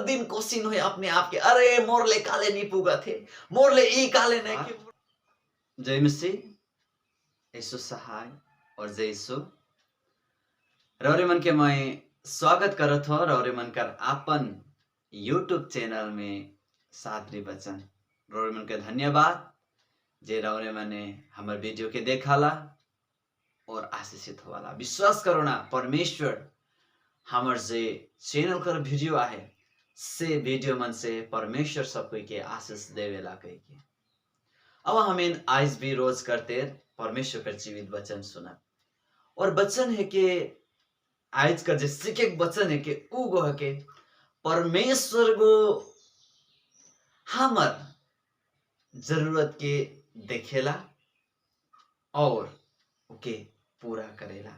दिन कोशिन हुए अपने आप के, अरे मोरले काले नहीं पुगा थे, मोरले ई काले नहीं कि जय मसीह यीशु सहाय और जय यीशु रौरे मन के मैं स्वागत करत हो रौरे मन कर आपन यूट्यूब चैनल में सादरी बचन रौरे मन के धन्यवाद जे रौरे मने हमर वीडियो के देखाला और आशीषित होवाला। विश्वास करो ना परमेश्वर हमर जे चैनल कर वीडियो आहे से वीडियो मन से परमेश्वर सब कोई के आशीष देवेला कह के। अब हमें आज भी रोज करते परमेश्वर का जीवित वचन सुना और वचन है कि आज का जो सीखे वचन है कि उगो है कि परमेश्वर को हमर जरूरत के देखेला और उके पूरा करेला।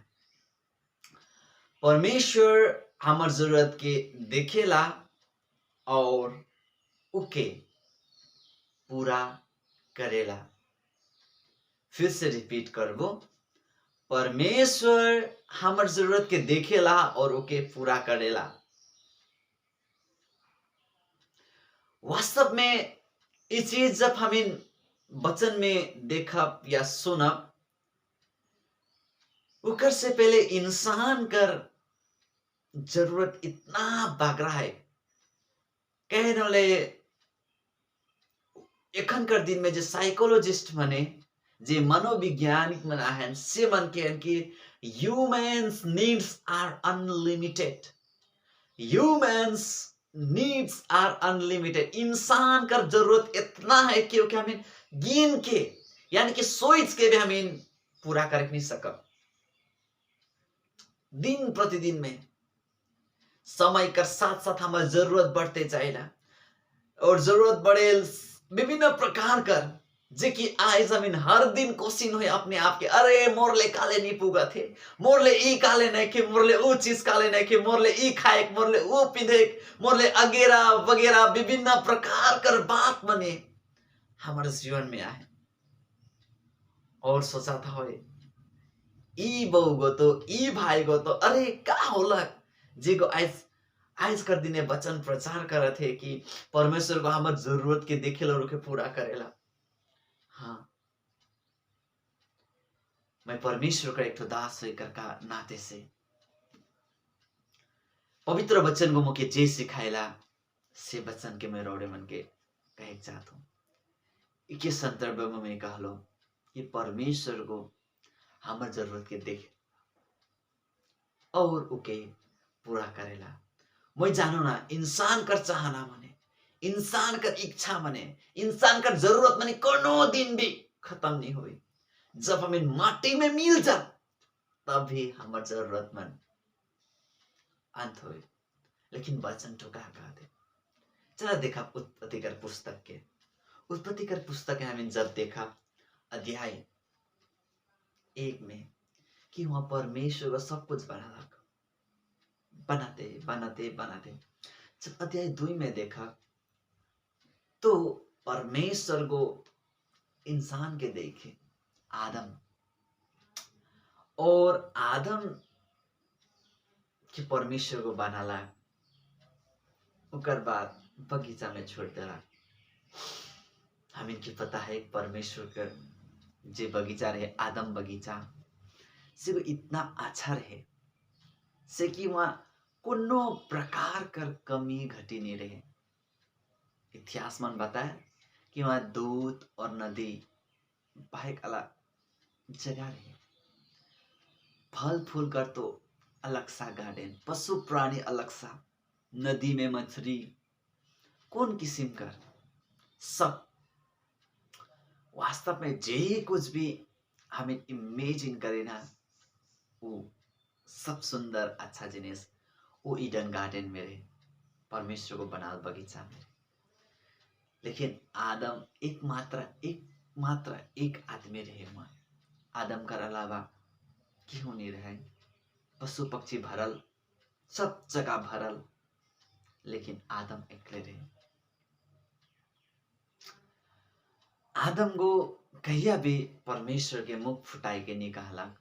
परमेश्वर हमर जरूरत के देखेला और उके पूरा करेला। फिर से रिपीट करबो, परमेश्वर हमर जरूरत के देखेला और उके पूरा करेला। वास्तव में ये चीज जब हम इन वचन में देखब या सुनब, उकर से पहले इंसान कर जरूरत इतना बागरा है कहने वाले एखन कर दिन में जो साइकोलॉजिस्ट मने जे मनोवैज्ञानिक मन आहन से मन के कि humans needs are unlimited. Humans needs are unlimited. इंसान का जरूरत इतना है कि हमें गिन के यानी कि सोच के भी हमें पूरा कर नहीं सकब। दिन प्रतिदिन में समय का साथ साथ हमारी जरूरत बढ़ते जाएगा और जरूरत बढ़े विभिन्न प्रकार कर जे कि आज जमीन हर दिन कोशिन हुए अपने आप के, अरे मोरले काले नहीं पुगा थे, मोरले ई काले नहीं के, मोरले वो चीज काले नहीं के, मोरले ई खाए, मोरले वो पीधे, मोरले अगेरा वगैरह विभिन्न प्रकार कर बात मने हमारे जीवन में आए और सोचा था होए ई बहू गो तो ई भाई गो तो अरे का होला जे को आज कर दिने वचन प्रचार करे थे कि परमेश्वर को हमार जरूरत के देखेला और के पूरा करेला। हाँ, मैं परमेश्वर का एक तो दास होकर का नाते से पवित्र वचन को मुझे जे सिखाएला से वचन के मैं रोडे मन के कहे चाहता हूँ। इके संदर्भ में मैं कह लो ये परमेश्वर को हमार जरूरत के देखे और उके पूरा करेला। मैं जानो ना इंसान कर चाहना मने, इंसान कर इच्छा मने, इंसान कर जरूरत मने कोनो दिन भी खत्म नहीं हुई। जब हमें माटी में मिल जा तब भी हमार जरूरत मन अंत हुई। लेकिन वचन तो कहा दे चला देखा उत्पत्ति कर पुस्तक के, उत्पत्ति कर पुस्तक है हमें जब देखा अध्याय 1 में कि वहां परमेश्वर का सब कुछ बनाते बनाते बनाते जब अध्याय 2 में देखा तो परमेश्वर को इंसान के देखे आदम और आदम के परमेश्वर को बनाला उकर बाद बगीचा में छोड़ देला। हमें की पता है परमेश्वर का जे बगीचा रहे आदम बगीचा से वो इतना अच्छा रहे से कि वहां कोनो प्रकार कर कमी घटी नहीं रहे। इतिहास मन बताया कि वहां दूध और नदी बाइक अलग जगह रहे, फल फूल कर तो अलग सा गार्डन, पशु प्राणी अलग सा, नदी में मछली कौन किस्म कर सब वास्तव में जे कुछ भी हमें इमेजिन करे ना वो सब सुंदर अच्छा जिनिस वो ईडन गार्डन में रहे, परमेश्वर को बना बगीचा में। लेकिन आदम एक आदमी रहे वहां। आदम का अलावा क्यों नहीं रहे, पशु पक्षी भरल, सब जगह भरल, लेकिन आदम अकेले रहे। आदम को कहिया भी परमेश्वर के मुख फुटाई के नहीं कहला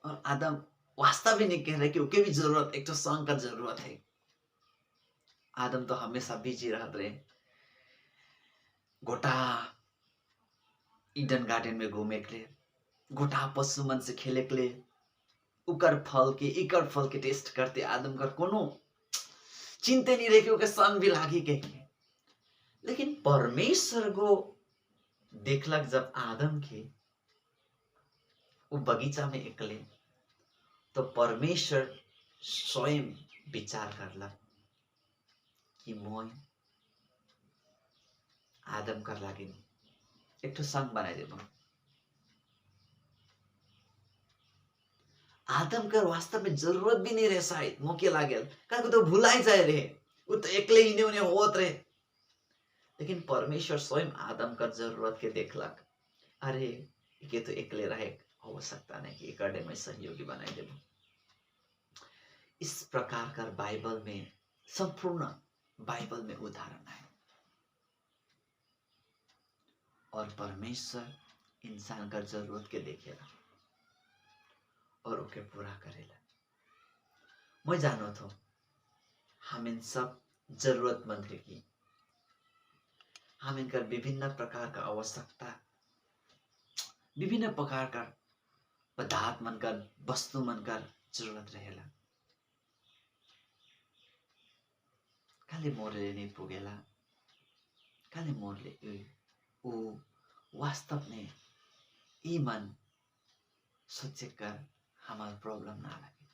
और आदम वास्तव ही नहीं कह रहे कि उनके भी जरूरत एक तो संग का जरूरत है। आदम तो हमेशा बिजी रहत रहे, गोटा ईडन गार्डन में घूमे के लिए, गोटा पशु मन से खेले के लिए, उकर फल के इकर फल के टेस्ट करते आदम कर कोनो चिंते नहीं रहे कि सन भी लागी के। लेकिन परमेश्वर को देखलक जब आदम के वो बगीचा में एकले, तो परमेश्वर स्वयं विचार करलक कि मैं आदम कर लागिन एक ठो संग बनाई देबो। आदम कर वास्तव में जरूरत भी नहीं रहे, शायद मौके लागेल, कारण तो भुलाई जाए रहे, वो तो एकले इन्हें उन्हें होत रहे। लेकिन परमेश्वर स्वयं आदम का जरूरत के देखलक, अरे ये तो एकले रहे, हो सकता नहीं कि एक में सहयोगी बनाई देबो। इस प्रकार का बाइबल में, संपूर्ण बाइबल में उदाहरण है, और परमेश्वर इंसान का जरूरत के देखेला और ओके पूरा करेला। मैं जानो थो हम इन सब जरूरतमंद है कि हम इनका विभिन्न प्रकार का आवश्यकता, विभिन्न प्रकार का पदार्थ मनकर, वस्तु मनकर जरूरत रहेला। खाली मोरले नहीं पुगेला, खाली मोरले वो वास्तव में ई मन सोचे कर हमारा प्रॉब्लम ना लगे।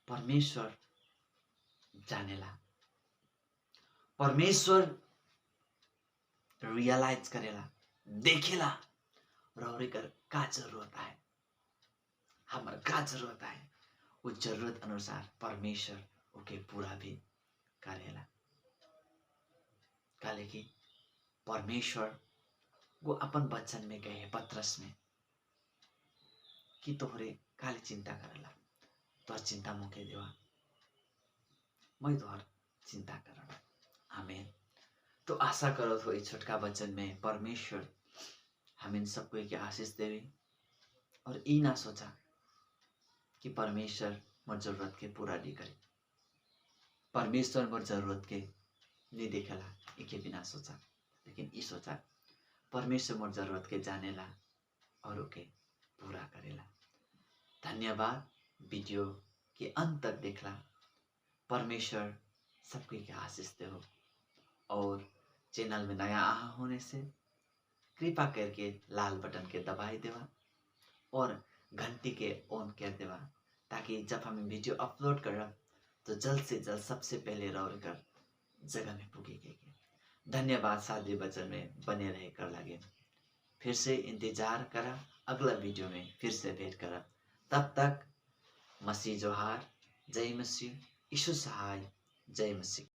परमेश्वर जानेला, परमेश्वर रियलाइज करेला, देखेला और कर का जरूरत है, हमार का जरूरत है, वो जरूरत अनुसार परमेश्वर ओके पूरा भी करेला। काले कि परमेश्वर वो अपन वचन में कहे पत्रस में कि तोहरे काले चिंता करेला, तोहर चिंता मुके देवा, मैं तोहर चिंता करना। आमीन। तो आशा करो थो इस छोटका वचन में परमेश्वर हम इन सबको की आशीष देवे, और ई ना सोचा कि परमेश्वर मोर जरूरत के पूरा नहीं करे, परमेश्वर मोर जरूरत के नहीं देखेला, इके बिना सोचा, लेकिन ई सोचा परमेश्वर मोर जरूरत के जानेला और ओके पूरा करेला। धन्यवाद, वीडियो के अंत तक देखला। परमेश्वर सबको के आशीष दे हो, और चैनल में नया आहा होने से कृपा करके लाल बटन के दबाई देवा और घंटी के ऑन कर देवा, ताकि जब हम वीडियो अपलोड कर तो जल्द से जल्द सबसे पहले रह कर जगह में पुगेगी। धन्यवाद, साथ वचन में बने रहे कर लगे। फिर से इंतजार करा, अगला वीडियो में फिर से भेंट करा। तब तक मसीह जोहार, जय मसीह, यीशु सहाय, जय मसीह।